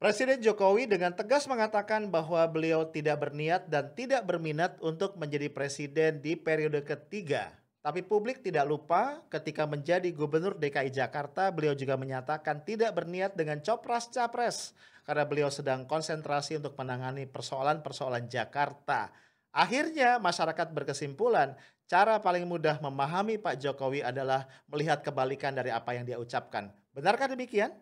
Presiden Jokowi dengan tegas mengatakan bahwa beliau tidak berniat dan tidak berminat untuk menjadi presiden di periode ketiga. Tapi publik tidak lupa ketika menjadi gubernur DKI Jakarta, beliau juga menyatakan tidak berniat dengan copras-capres karena beliau sedang konsentrasi untuk menangani persoalan-persoalan Jakarta. Akhirnya masyarakat berkesimpulan, cara paling mudah memahami Pak Jokowi adalah melihat kebalikan dari apa yang dia ucapkan. Benarkah demikian?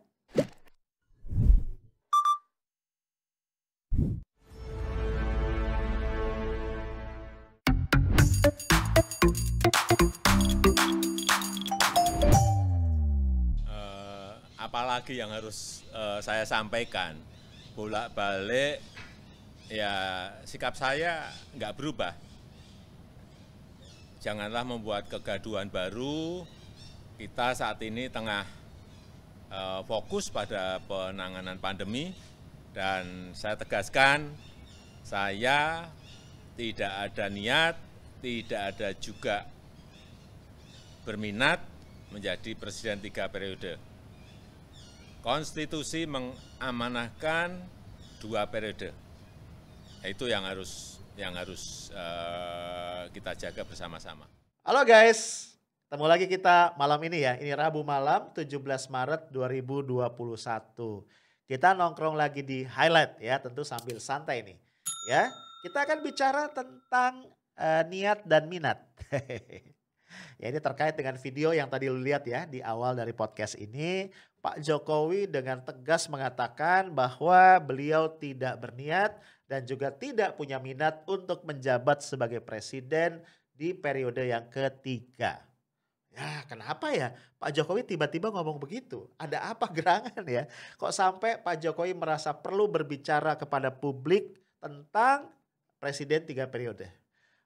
Apalagi yang harus saya sampaikan, bolak-balik ya sikap saya nggak berubah. Janganlah membuat kegaduhan baru. Kita saat ini tengah fokus pada penanganan pandemi dan saya tegaskan, saya tidak ada niat, tidak ada juga berminat menjadi presiden 3 periode. Konstitusi mengamanahkan 2 periode. Itu yang harus kita jaga bersama-sama. Halo guys, ketemu lagi kita malam ini ya. Ini Rabu malam 17 Maret 2021. Kita nongkrong lagi di Highlight ya, tentu sambil santai nih. Ya, kita akan bicara tentang niat dan minat. Ya ini terkait dengan video yang tadi lu lihat ya di awal dari podcast ini. Pak Jokowi dengan tegas mengatakan bahwa beliau tidak berniat dan juga tidak punya minat untuk menjabat sebagai presiden di periode yang ketiga. Ya kenapa ya Pak Jokowi tiba-tiba ngomong begitu? Ada apa gerangan ya? Kok sampai Pak Jokowi merasa perlu berbicara kepada publik tentang presiden 3 periode?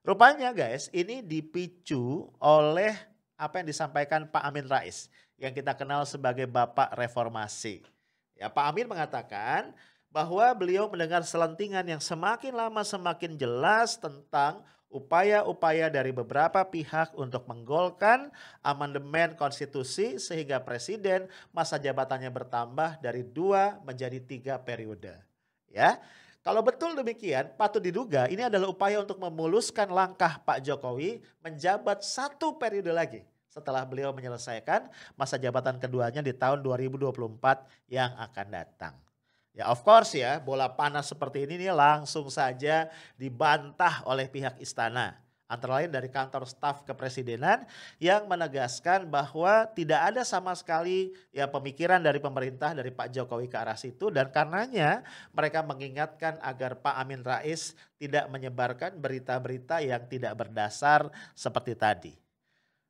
Rupanya guys ini dipicu oleh apa yang disampaikan Pak Amin Rais yang kita kenal sebagai Bapak Reformasi. Ya Pak Amin mengatakan bahwa beliau mendengar selentingan yang semakin lama semakin jelas tentang upaya-upaya dari beberapa pihak untuk menggolkan amandemen konstitusi sehingga presiden masa jabatannya bertambah dari 2 menjadi 3 periode. Ya, kalau betul demikian patut diduga ini adalah upaya untuk memuluskan langkah Pak Jokowi menjabat 1 periode lagi setelah beliau menyelesaikan masa jabatan keduanya di tahun 2024 yang akan datang. Ya of course ya, bola panas seperti ini nih langsung saja dibantah oleh pihak istana. Antara lain dari kantor staf kepresidenan yang menegaskan bahwa tidak ada sama sekali ya pemikiran dari pemerintah dari Pak Jokowi ke arah situ dan karenanya mereka mengingatkan agar Pak Amin Rais tidak menyebarkan berita-berita yang tidak berdasar seperti tadi.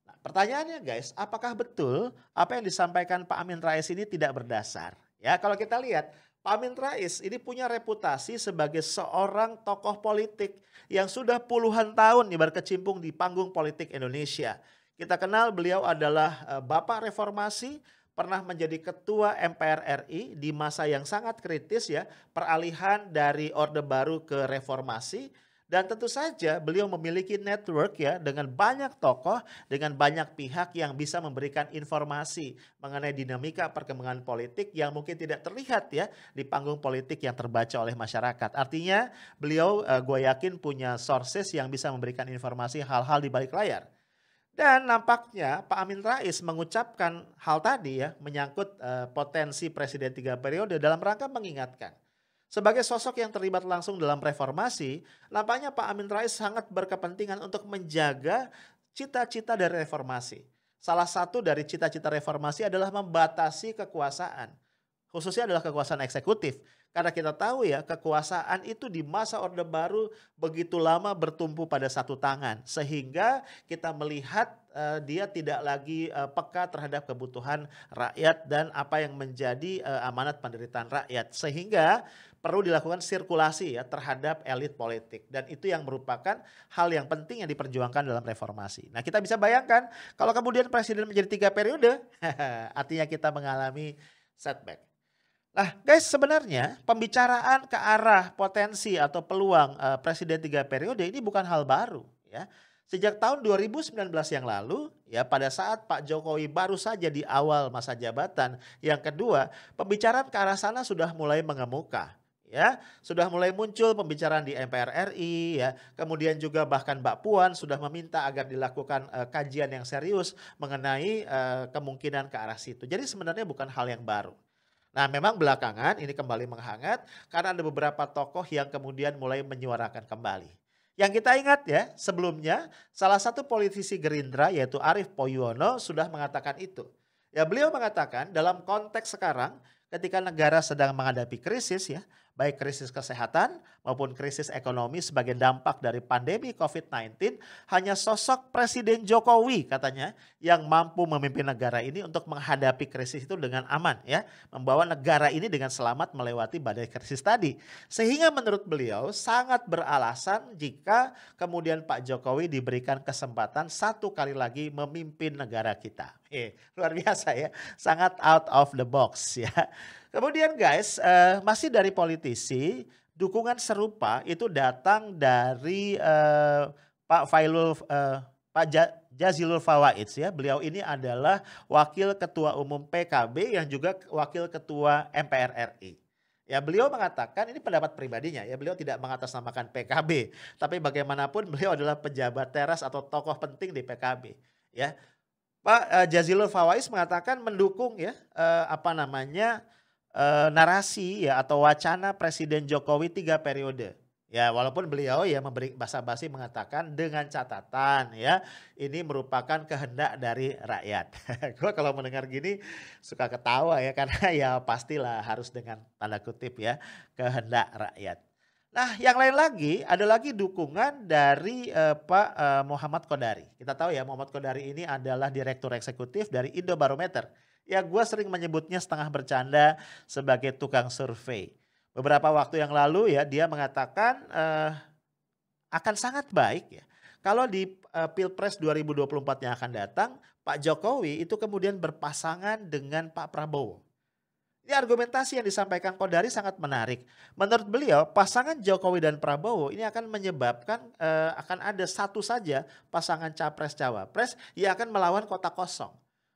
Nah, pertanyaannya guys, apakah betul apa yang disampaikan Pak Amin Rais ini tidak berdasar? Ya kalau kita lihat Pak Amin Rais ini punya reputasi sebagai seorang tokoh politik yang sudah puluhan tahun nih berkecimpung di panggung politik Indonesia. Kita kenal beliau adalah Bapak Reformasi, pernah menjadi ketua MPR RI di masa yang sangat kritis ya, peralihan dari Orde Baru ke Reformasi. Dan tentu saja beliau memiliki network ya dengan banyak tokoh, dengan banyak pihak yang bisa memberikan informasi mengenai dinamika perkembangan politik yang mungkin tidak terlihat ya di panggung politik yang terbaca oleh masyarakat. Artinya beliau gue yakin punya sources yang bisa memberikan informasi hal-hal di balik layar. Dan nampaknya Pak Amin Rais mengucapkan hal tadi ya menyangkut potensi presiden 3 periode dalam rangka mengingatkan. Sebagai sosok yang terlibat langsung dalam reformasi, nampaknya Pak Amin Rais sangat berkepentingan untuk menjaga cita-cita dari reformasi. Salah satu dari cita-cita reformasi adalah membatasi kekuasaan. Khususnya adalah kekuasaan eksekutif. Karena kita tahu ya kekuasaan itu di masa Orde Baru begitu lama bertumpu pada satu tangan. Sehingga kita melihat dia tidak lagi peka terhadap kebutuhan rakyat dan apa yang menjadi amanat penderitaan rakyat. Sehingga perlu dilakukan sirkulasi ya terhadap elit politik. Dan itu yang merupakan hal yang penting yang diperjuangkan dalam reformasi. Nah kita bisa bayangkan kalau kemudian presiden menjadi 3 periode artinya kita mengalami setback. Nah guys sebenarnya pembicaraan ke arah potensi atau peluang presiden 3 periode ini bukan hal baru ya. Sejak tahun 2019 yang lalu, ya pada saat Pak Jokowi baru saja di awal masa jabatan, yang kedua, pembicaraan ke arah sana sudah mulai mengemuka. Ya, sudah mulai muncul pembicaraan di MPR RI, ya. Kemudian juga bahkan Mbak Puan sudah meminta agar dilakukan kajian yang serius mengenai kemungkinan ke arah situ. Jadi sebenarnya bukan hal yang baru. Nah, memang belakangan ini kembali menghangat karena ada beberapa tokoh yang kemudian mulai menyuarakan kembali. Yang kita ingat ya, sebelumnya salah satu politisi Gerindra yaitu Arief Poyono sudah mengatakan itu. Ya, beliau mengatakan dalam konteks sekarang ketika negara sedang menghadapi krisis ya, baik krisis kesehatan maupun krisis ekonomi sebagai dampak dari pandemi COVID-19, hanya sosok Presiden Jokowi katanya yang mampu memimpin negara ini untuk menghadapi krisis itu dengan aman ya, membawa negara ini dengan selamat melewati badai krisis tadi. Sehingga menurut beliau sangat beralasan jika kemudian Pak Jokowi diberikan kesempatan satu kali lagi memimpin negara kita. Luar biasa ya, sangat out of the box ya. Kemudian guys, masih dari politisi, dukungan serupa itu datang dari Pak Jazilul Fawait ya. Beliau ini adalah Wakil Ketua Umum PKB yang juga Wakil Ketua MPR RI. Ya, beliau mengatakan ini pendapat pribadinya ya, beliau tidak mengatasnamakan PKB, tapi bagaimanapun beliau adalah pejabat teras atau tokoh penting di PKB ya. Pak Jazilul Fawait mengatakan mendukung ya narasi ya atau wacana Presiden Jokowi 3 periode. Ya, walaupun beliau ya memberi basa-basi mengatakan dengan catatan ya, ini merupakan kehendak dari rakyat. Gua kalau mendengar gini suka ketawa ya, karena ya pastilah harus dengan tanda kutip ya, kehendak rakyat. Nah, yang lain lagi ada lagi dukungan dari Pak Muhammad Kodari. Kita tahu ya, Muhammad Kodari ini adalah Direktur Eksekutif dari Indobarometer. Ya, gue sering menyebutnya setengah bercanda sebagai tukang survei. Beberapa waktu yang lalu ya dia mengatakan akan sangat baik ya kalau di Pilpres 2024 yang akan datang Pak Jokowi itu kemudian berpasangan dengan Pak Prabowo. Ini argumentasi yang disampaikan Kodari sangat menarik. Menurut beliau pasangan Jokowi dan Prabowo ini akan menyebabkan akan ada satu saja pasangan capres-cawapres yang akan melawan kota kosong.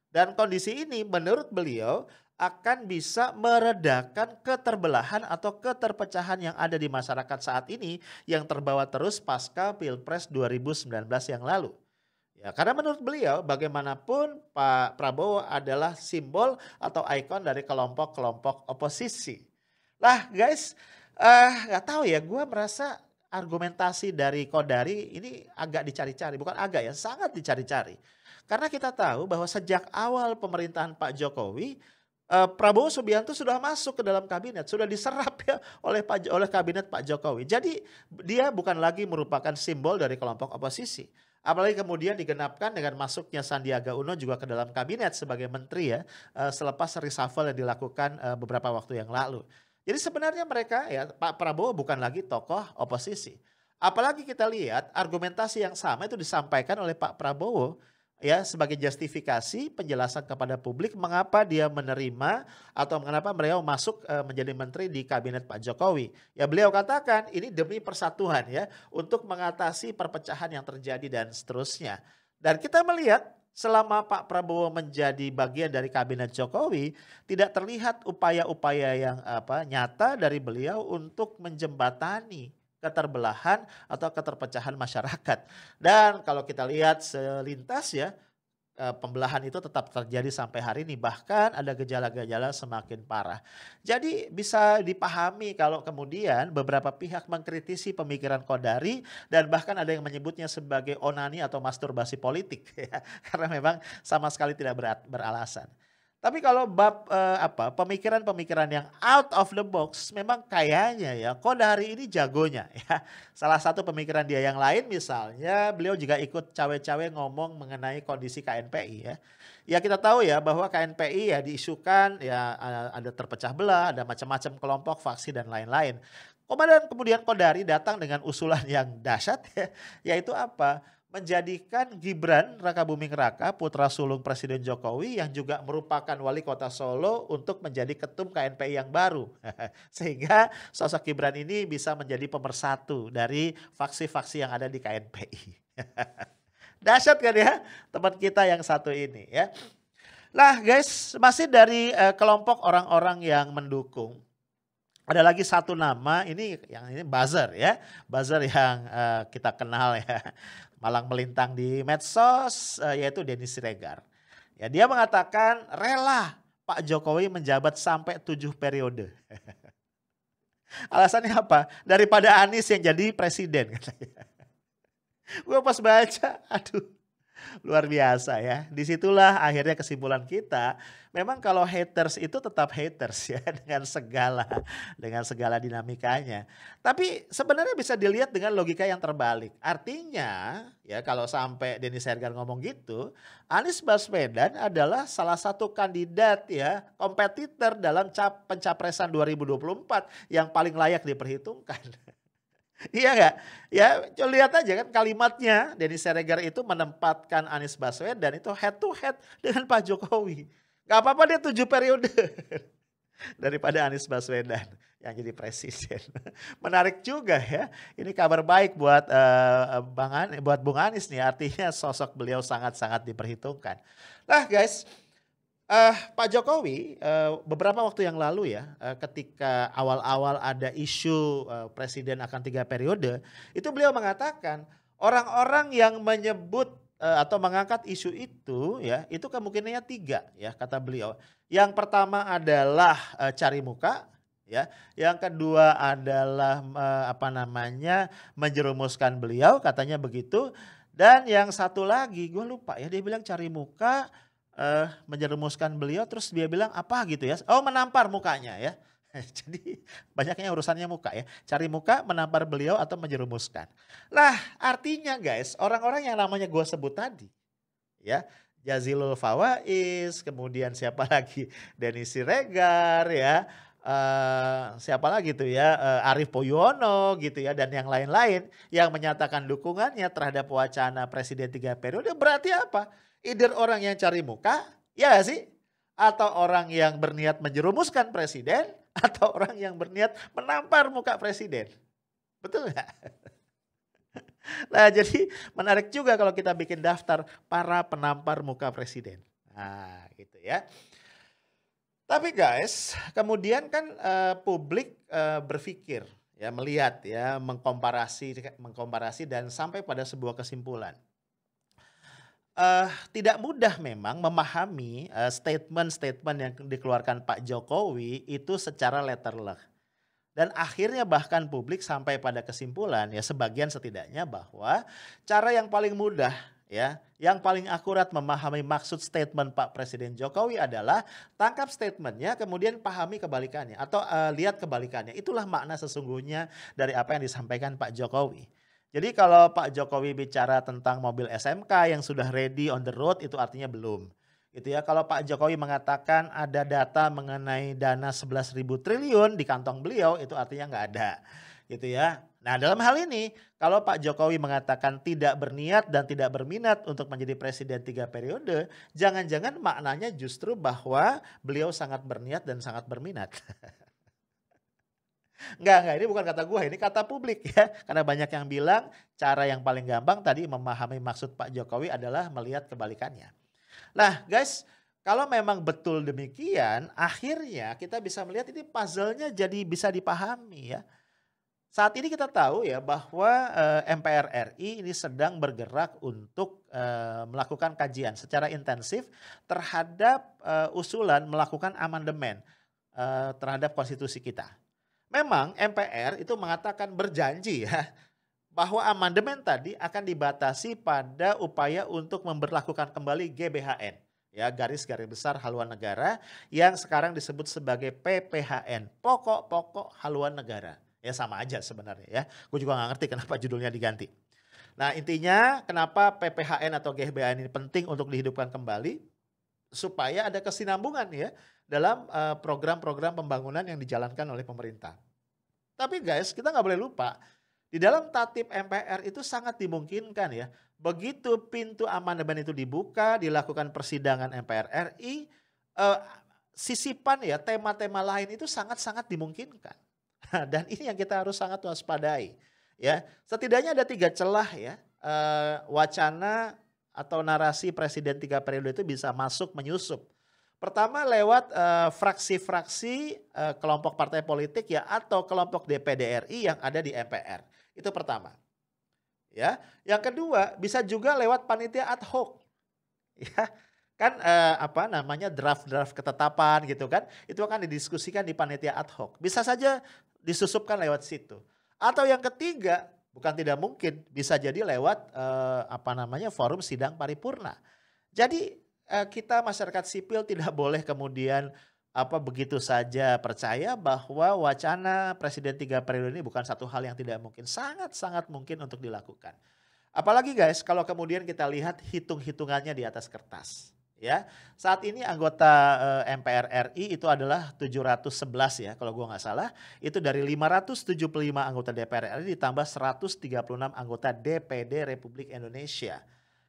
Dan kondisi ini menurut beliau akan bisa meredakan keterbelahan atau keterpecahan yang ada di masyarakat saat ini yang terbawa terus pasca Pilpres 2019 yang lalu. Ya, karena menurut beliau bagaimanapun Pak Prabowo adalah simbol atau ikon dari kelompok-kelompok oposisi. Lah guys, nggak tahu ya, gue merasa argumentasi dari Kodari ini agak dicari-cari, bukan agak ya, sangat dicari-cari. Karena kita tahu bahwa sejak awal pemerintahan Pak Jokowi, Prabowo Subianto sudah masuk ke dalam kabinet, sudah diserap ya oleh kabinet Pak Jokowi. Jadi dia bukan lagi merupakan simbol dari kelompok oposisi. Apalagi kemudian digenapkan dengan masuknya Sandiaga Uno juga ke dalam kabinet sebagai menteri ya, selepas reshuffle yang dilakukan beberapa waktu yang lalu. Jadi sebenarnya mereka ya, Pak Prabowo bukan lagi tokoh oposisi. Apalagi kita lihat argumentasi yang sama itu disampaikan oleh Pak Prabowo ya sebagai justifikasi penjelasan kepada publik mengapa dia menerima atau mengapa beliau masuk menjadi menteri di kabinet Pak Jokowi. Ya beliau katakan ini demi persatuan ya, untuk mengatasi perpecahan yang terjadi dan seterusnya. Dan kita melihat selama Pak Prabowo menjadi bagian dari kabinet Jokowi tidak terlihat upaya-upaya yang nyata dari beliau untuk menjembatani keterbelahan atau keterpecahan masyarakat. Dan kalau kita lihat selintas ya, pembelahan itu tetap terjadi sampai hari ini, bahkan ada gejala-gejala semakin parah. Jadi bisa dipahami kalau kemudian beberapa pihak mengkritisi pemikiran Kodari dan bahkan ada yang menyebutnya sebagai onani atau masturbasi politik ya, karena memang sama sekali tidak beralasan. Tapi kalau bab pemikiran-pemikiran yang out of the box memang kayaknya ya Kodari ini jagonya ya. Salah satu pemikiran dia yang lain misalnya beliau juga ikut cawe-cawe ngomong mengenai kondisi KNPI ya. Ya kita tahu ya bahwa KNPI ya diisukan ya ada terpecah belah, ada macam-macam kelompok, faksi dan lain-lain. Kemudian Kodari datang dengan usulan yang dahsyat ya, yaitu apa? Menjadikan Gibran Rakabuming Raka, putra sulung Presiden Jokowi yang juga merupakan wali kota Solo untuk menjadi ketum KNPI yang baru. Sehingga sosok Gibran ini bisa menjadi pemersatu dari faksi-faksi yang ada di KNPI. Dahsyat kan ya teman kita yang satu ini ya. Nah guys, masih dari kelompok orang-orang yang mendukung. Ada lagi satu nama, ini yang ini buzzer ya. Buzzer yang kita kenal ya. Malang melintang di medsos, yaitu Denny Siregar. Ya, dia mengatakan rela Pak Jokowi menjabat sampai 7 periode. Alasannya apa? Daripada Anies yang jadi presiden. Gue pas baca, aduh luar biasa ya. Disitulah akhirnya kesimpulan kita. Memang kalau haters itu tetap haters ya dengan segala dinamikanya. Tapi sebenarnya bisa dilihat dengan logika yang terbalik. Artinya ya kalau sampai Denny Siregar ngomong gitu, Anies Baswedan adalah salah satu kandidat ya kompetitor dalam pencapresan 2024 yang paling layak diperhitungkan. Iya nggak? Ya lihat aja kan kalimatnya Denny Siregar itu menempatkan Anies Baswedan itu head to head dengan Pak Jokowi. Gak apa-apa dia 7 periode daripada Anies Baswedan yang jadi presiden. Menarik juga ya. Ini kabar baik buat buat Bung Anies nih. Artinya sosok beliau sangat-sangat diperhitungkan. Nah guys, Pak Jokowi beberapa waktu yang lalu ya ketika awal-awal ada isu presiden akan 3 periode, itu beliau mengatakan orang-orang yang menyebut atau mengangkat isu itu ya itu kemungkinannya 3 ya kata beliau. Yang pertama adalah cari muka ya, yang kedua adalah menjerumuskan beliau katanya begitu, dan yang satu lagi gue lupa ya dia bilang cari muka menjerumuskan beliau terus dia bilang apa gitu ya. Oh menampar mukanya ya. Jadi banyaknya urusannya muka ya. Cari muka, menampar beliau atau menjerumuskan. Lah artinya guys orang-orang yang namanya gue sebut tadi ya. Jazilul Fawais, kemudian siapa lagi Denny Siregar ya. Siapa lagi tuh ya Arief Poyono gitu ya dan yang lain-lain yang menyatakan dukungannya terhadap wacana presiden 3 periode berarti apa? Either orang yang cari muka, ya gak sih? Atau orang yang berniat menjerumuskan presiden, atau orang yang berniat menampar muka presiden. Betul gak? Nah jadi menarik juga kalau kita bikin daftar para penampar muka presiden. Nah gitu ya. Tapi guys, kemudian kan publik berpikir, ya melihat ya, mengkomparasi dan sampai pada sebuah kesimpulan. Tidak mudah memang memahami statement-statement yang dikeluarkan Pak Jokowi itu secara letterlek. Dan akhirnya bahkan publik sampai pada kesimpulan ya sebagian setidaknya bahwa cara yang paling mudah ya, yang paling akurat memahami maksud statement Pak Presiden Jokowi adalah tangkap statementnya kemudian pahami kebalikannya atau lihat kebalikannya. Itulah makna sesungguhnya dari apa yang disampaikan Pak Jokowi. Jadi kalau Pak Jokowi bicara tentang mobil SMK yang sudah ready on the road itu artinya belum. Gitu ya. Kalau Pak Jokowi mengatakan ada data mengenai dana 11.000 triliun di kantong beliau itu artinya nggak ada. Gitu ya. Nah dalam hal ini kalau Pak Jokowi mengatakan tidak berniat dan tidak berminat untuk menjadi presiden 3 periode, jangan-jangan maknanya justru bahwa beliau sangat berniat dan sangat berminat. Enggak, ini bukan kata gua, ini kata publik ya. Karena banyak yang bilang cara yang paling gampang tadi memahami maksud Pak Jokowi adalah melihat kebalikannya. Nah guys, kalau memang betul demikian, akhirnya kita bisa melihat ini puzzle-nya jadi bisa dipahami ya. Saat ini kita tahu ya bahwa MPR RI ini sedang bergerak untuk melakukan kajian secara intensif terhadap usulan melakukan amandemen terhadap konstitusi kita. Memang MPR itu mengatakan berjanji ya bahwa amandemen tadi akan dibatasi pada upaya untuk memberlakukan kembali GBHN ya, garis besar haluan negara yang sekarang disebut sebagai PPHN, pokok-pokok haluan negara. Ya sama aja sebenarnya ya. Gue juga gak ngerti kenapa judulnya diganti. Nah intinya kenapa PPHN atau GBHN ini penting untuk dihidupkan kembali supaya ada kesinambungan ya dalam program-program pembangunan yang dijalankan oleh pemerintah. Tapi guys kita nggak boleh lupa di dalam tatip MPR itu sangat dimungkinkan ya begitu pintu amandemen itu dibuka dilakukan persidangan MPR RI sisipan ya tema-tema lain itu sangat-sangat dimungkinkan. Dan ini yang kita harus sangat waspadai ya. Setidaknya ada 3 celah ya wacana atau narasi presiden 3 periode itu bisa masuk menyusup. Pertama lewat fraksi-fraksi kelompok partai politik ya atau kelompok DPD RI yang ada di MPR. Itu pertama. Ya, yang kedua bisa juga lewat panitia ad hoc. Ya, kan draft-draft ketetapan gitu kan, itu akan didiskusikan di panitia ad hoc. Bisa saja disusupkan lewat situ. Atau yang ketiga, bukan tidak mungkin, bisa jadi lewat forum sidang paripurna. Jadi kita masyarakat sipil tidak boleh kemudian begitu saja percaya bahwa wacana presiden 3 periode ini bukan satu hal yang tidak mungkin, sangat-sangat mungkin untuk dilakukan. Apalagi guys kalau kemudian kita lihat hitung-hitungannya di atas kertas. Ya, saat ini anggota MPR RI itu adalah 711 ya kalau gua nggak salah. Itu dari 575 anggota DPR RI ditambah 136 anggota DPD Republik Indonesia.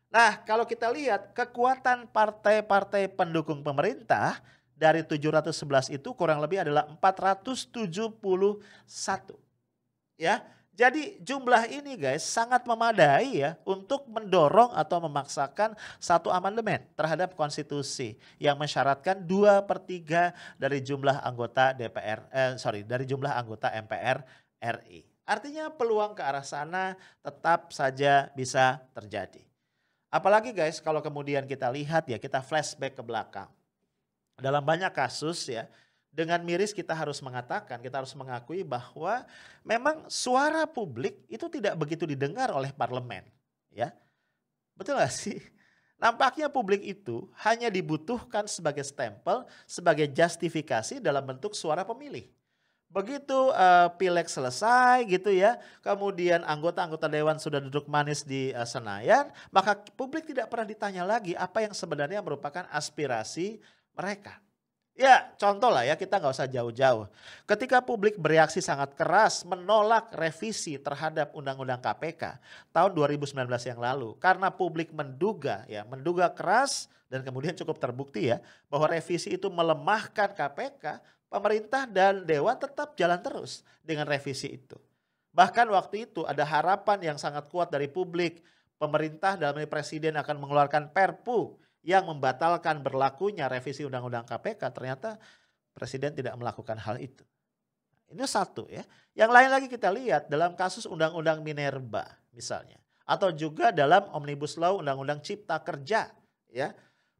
Nah kalau kita lihat kekuatan partai-partai pendukung pemerintah dari 711 itu kurang lebih adalah 471. Ya. Jadi jumlah ini guys sangat memadai ya untuk mendorong atau memaksakan satu amandemen terhadap konstitusi yang mensyaratkan 2/3 dari jumlah anggota dari jumlah anggota MPR RI. Artinya peluang ke arah sana tetap saja bisa terjadi. Apalagi guys kalau kemudian kita lihat ya kita flashback ke belakang. Dalam banyak kasus ya dengan miris kita harus mengakui bahwa memang suara publik itu tidak begitu didengar oleh parlemen. Ya, betul gak sih? Nampaknya publik itu hanya dibutuhkan sebagai stempel, sebagai justifikasi dalam bentuk suara pemilih. Begitu pileg selesai gitu ya, kemudian anggota-anggota dewan sudah duduk manis di Senayan, maka publik tidak pernah ditanya lagi apa yang sebenarnya merupakan aspirasi mereka. Ya contoh lah ya kita nggak usah jauh-jauh. Ketika publik bereaksi sangat keras menolak revisi terhadap Undang-Undang KPK tahun 2019 yang lalu. Karena publik menduga keras dan kemudian cukup terbukti ya bahwa revisi itu melemahkan KPK. Pemerintah dan dewan tetap jalan terus dengan revisi itu. Bahkan waktu itu ada harapan yang sangat kuat dari publik. Pemerintah dalam ini presiden akan mengeluarkan Perpu yang membatalkan berlakunya revisi Undang-Undang KPK. Ternyata presiden tidak melakukan hal itu. Ini satu ya. Yang lain lagi kita lihat dalam kasus Undang-Undang Minerba misalnya. Atau juga dalam Omnibus Law Undang-Undang Cipta Kerja ya.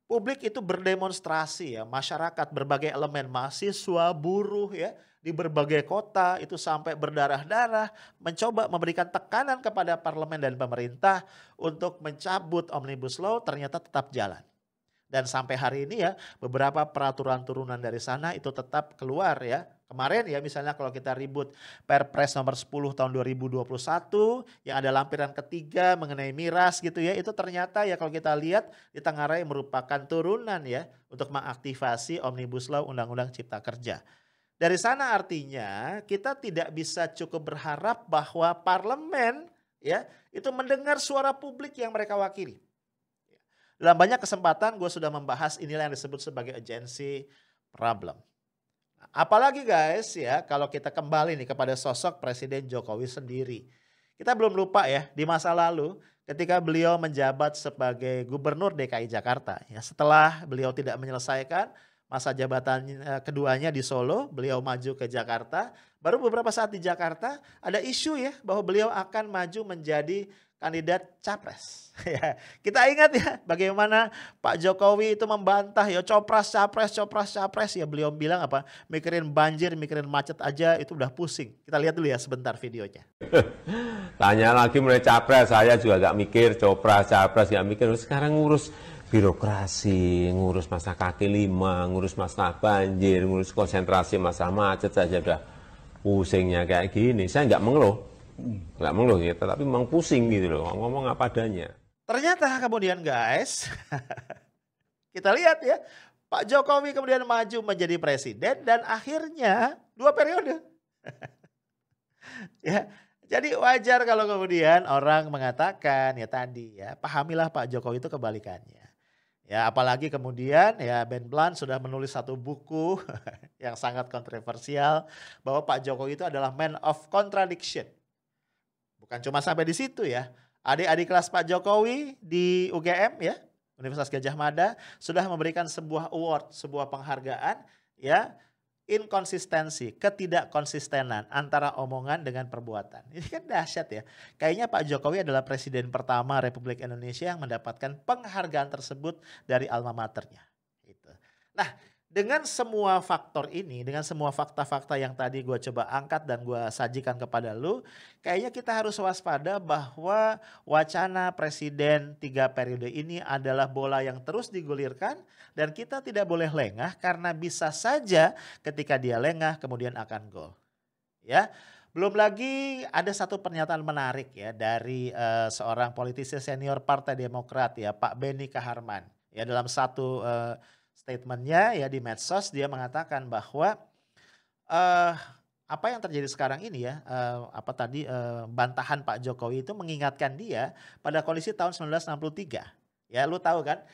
Publik itu berdemonstrasi ya, masyarakat berbagai elemen mahasiswa, buruh ya di berbagai kota itu sampai berdarah-darah mencoba memberikan tekanan kepada parlemen dan pemerintah untuk mencabut Omnibus Law ternyata tetap jalan. Dan sampai hari ini ya beberapa peraturan turunan dari sana itu tetap keluar ya. Kemarin ya misalnya kalau kita ribut Perpres nomor 10 tahun 2021 yang ada lampiran ketiga mengenai miras gitu ya. Itu ternyata ya kalau kita lihat ditengarai merupakan turunan ya untuk mengaktifasi Omnibus Law Undang-Undang Cipta Kerja. Dari sana artinya kita tidak bisa cukup berharap bahwa parlemen ya itu mendengar suara publik yang mereka wakili. Dalam banyak kesempatan gue sudah membahas inilah yang disebut sebagai agency problem. Apalagi guys ya kalau kita kembali nih kepada sosok Presiden Jokowi sendiri. Kita belum lupa ya di masa lalu ketika beliau menjabat sebagai Gubernur DKI Jakarta. Ya, setelah beliau tidak menyelesaikan masa jabatan keduanya di Solo, beliau maju ke Jakarta. Baru beberapa saat di Jakarta ada isu ya bahwa beliau akan maju menjadi kandidat capres. Ya, kita ingat ya bagaimana Pak Jokowi itu membantah ya copras capres ya beliau bilang apa mikirin banjir mikirin macet aja itu udah pusing. Kita lihat dulu ya sebentar videonya. Tanya lagi mulai capres saya juga gak mikir copras capres gak mikir sekarang ngurus birokrasi, ngurus masalah kaki lima, ngurus masalah banjir, ngurus konsentrasi masalah macet saja udah pusingnya kayak gini. Saya nggak mengeluh ya, tapi memang pusing gitu loh, ngomong apa adanya. Ternyata kemudian guys, kita lihat ya, Pak Jokowi kemudian maju menjadi presiden dan akhirnya 2 periode. Ya, jadi wajar kalau kemudian orang mengatakan ya tadi ya, pahamilah Pak Jokowi itu kebalikannya. Ya apalagi kemudian ya Ben Blunt sudah menulis satu buku yang sangat kontroversial bahwa Pak Jokowi itu adalah man of contradiction. Bukan cuma sampai di situ ya. Adik-adik kelas Pak Jokowi di UGM ya, Universitas Gadjah Mada sudah memberikan sebuah award, sebuah penghargaan ya, inkonsistensi, ketidakkonsistenan antara omongan dengan perbuatan. Ini kan dahsyat ya. Kayaknya Pak Jokowi adalah presiden pertama Republik Indonesia yang mendapatkan penghargaan tersebut dari alma maternya. Gitu. Nah, dengan semua faktor ini, dengan semua fakta-fakta yang tadi gue coba angkat dan gue sajikan kepada lu, kayaknya kita harus waspada bahwa wacana presiden 3 periode ini adalah bola yang terus digulirkan dan kita tidak boleh lengah karena bisa saja ketika dia lengah kemudian akan gol. Ya. Belum lagi ada satu pernyataan menarik ya dari seorang politisi senior Partai Demokrat ya, Pak Benny Kaharman. Ya, dalam satu statementnya ya di medsos dia mengatakan bahwa apa yang terjadi sekarang ini ya, bantahan Pak Jokowi itu mengingatkan dia pada kondisi tahun 1963. Ya, lu tahu kan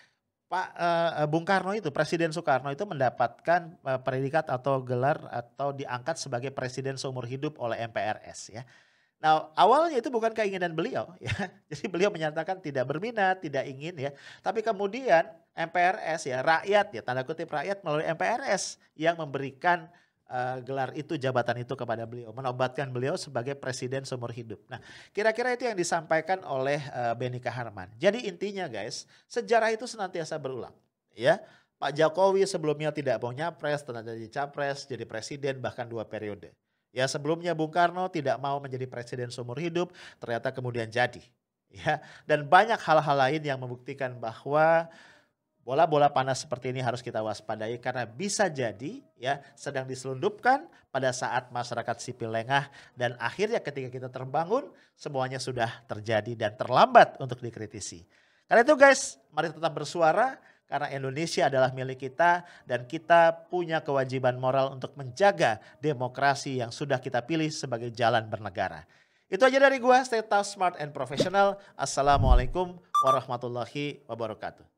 Bung Karno itu, Presiden Soekarno itu mendapatkan predikat atau gelar atau diangkat sebagai presiden seumur hidup oleh MPRS ya. Nah, awalnya itu bukan keinginan beliau ya. Jadi beliau menyatakan tidak berminat, tidak ingin ya. Tapi kemudian MPRS ya, rakyat ya, tanda kutip rakyat melalui MPRS yang memberikan gelar itu, jabatan itu kepada beliau, menobatkan beliau sebagai presiden seumur hidup. Nah, kira-kira itu yang disampaikan oleh Benny Kaharman. Jadi intinya guys, sejarah itu senantiasa berulang ya. Pak Jokowi sebelumnya tidak mau nyapres, ternyata jadi capres, jadi presiden bahkan 2 periode. Ya, sebelumnya Bung Karno tidak mau menjadi presiden seumur hidup, ternyata kemudian jadi. Ya, dan banyak hal-hal lain yang membuktikan bahwa bola-bola panas seperti ini harus kita waspadai karena bisa jadi ya sedang diselundupkan pada saat masyarakat sipil lengah dan akhirnya ketika kita terbangun semuanya sudah terjadi dan terlambat untuk dikritisi. Karena itu guys, mari tetap bersuara. Karena Indonesia adalah milik kita dan kita punya kewajiban moral untuk menjaga demokrasi yang sudah kita pilih sebagai jalan bernegara. Itu aja dari gua, stay tough, smart, and professional. Assalamualaikum warahmatullahi wabarakatuh.